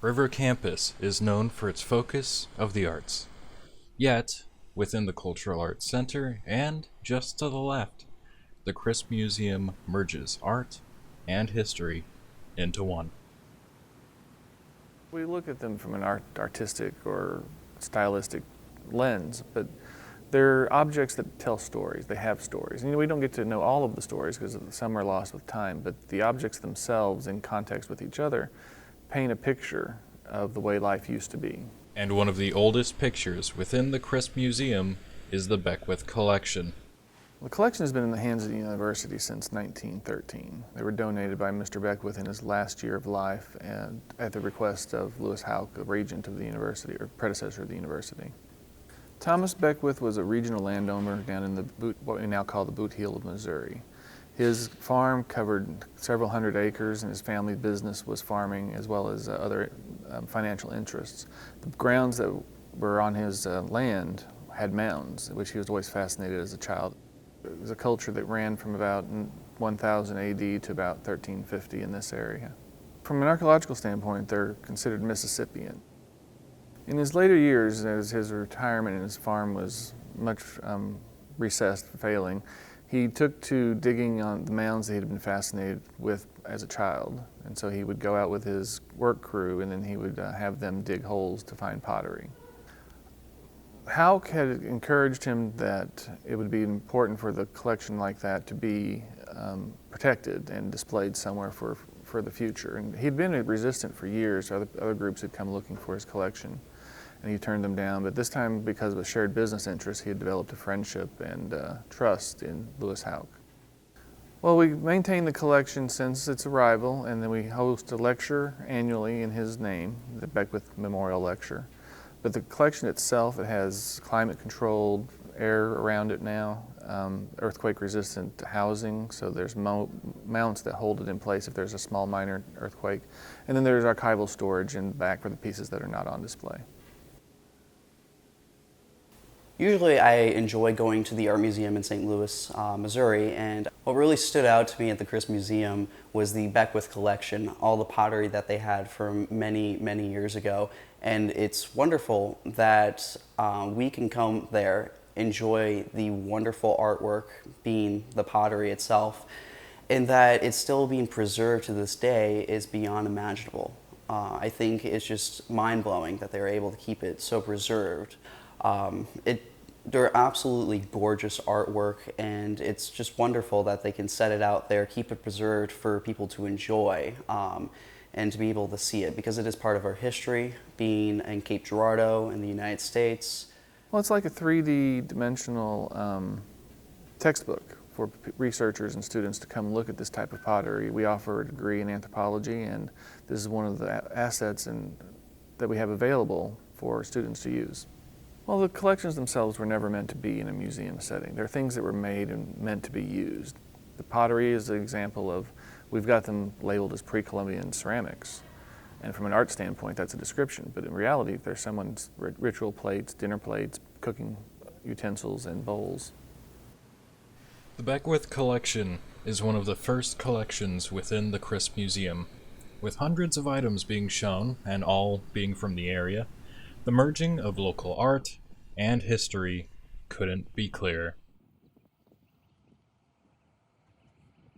River Campus is known for its focus of the arts. Yet, within the Cultural Arts Center and just to the left, the Crisp Museum merges art and history into one. We look at them from an artistic or stylistic lens, but they're objects that tell stories. They have stories. And we don't get to know all of the stories because some are lost with time, but the objects themselves, in context with each other, paint a picture of the way life used to be. And one of the oldest pictures within the Crisp Museum is the Beckwith Collection. The collection has been in the hands of the university since 1913. They were donated by Mr. Beckwith in his last year of life and at the request of Lewis Houck, a regent of the university, or predecessor of the university. Thomas Beckwith was a regional landowner down in what we now call the Boot Heel of Missouri. His farm covered several hundred acres, and his family business was farming as well as other financial interests. The grounds that were on his land had mounds, which he was always fascinated as a child. It was a culture that ran from about 1000 AD to about 1350 in this area. From an archaeological standpoint, they're considered Mississippian. In his later years, as his retirement and his farm was much recessed, failing, he took to digging on the mounds that he had been fascinated with as a child. And so he would go out with his work crew and then he would have them dig holes to find pottery. Houck had encouraged him that it would be important for the collection like that to be protected and displayed somewhere for the future. And he'd been resistant for years. Other groups had come looking for his collection, and he turned them down. But this time, because of a shared business interest, he had developed a friendship and trust in Lewis Houck. Well, we maintain the collection since its arrival, and then we host a lecture annually in his name, the Beckwith Memorial Lecture. But the collection itself, it has climate-controlled air around it now, earthquake-resistant housing, so there's mounts that hold it in place if there's a small minor earthquake. And then there's archival storage in the back for the pieces that are not on display. Usually I enjoy going to the Art Museum in St. Louis, Missouri, and what really stood out to me at the Crisp Museum was the Beckwith collection, all the pottery that they had from many, many years ago. And it's wonderful that we can come there, enjoy the wonderful artwork, being the pottery itself, and that it's still being preserved to this day is beyond imaginable. I think it's just mind-blowing that they're able to keep it so preserved. They're absolutely gorgeous artwork, and it's just wonderful that they can set it out there, keep it preserved for people to enjoy, and to be able to see it, because it is part of our history, being in Cape Girardeau in the United States. Well, it's like a 3D dimensional textbook for researchers and students to come look at this type of pottery. We offer a degree in anthropology, and this is one of the assets that we have available for students to use. Well, the collections themselves were never meant to be in a museum setting. They're things that were made and meant to be used. The pottery is an example of, we've got them labeled as pre-Columbian ceramics. And from an art standpoint, that's a description. But in reality, they're someone's ritual plates, dinner plates, cooking utensils, and bowls. The Beckwith Collection is one of the first collections within the Crisp Museum, with hundreds of items being shown and all being from the area. The merging of local art and history couldn't be clearer.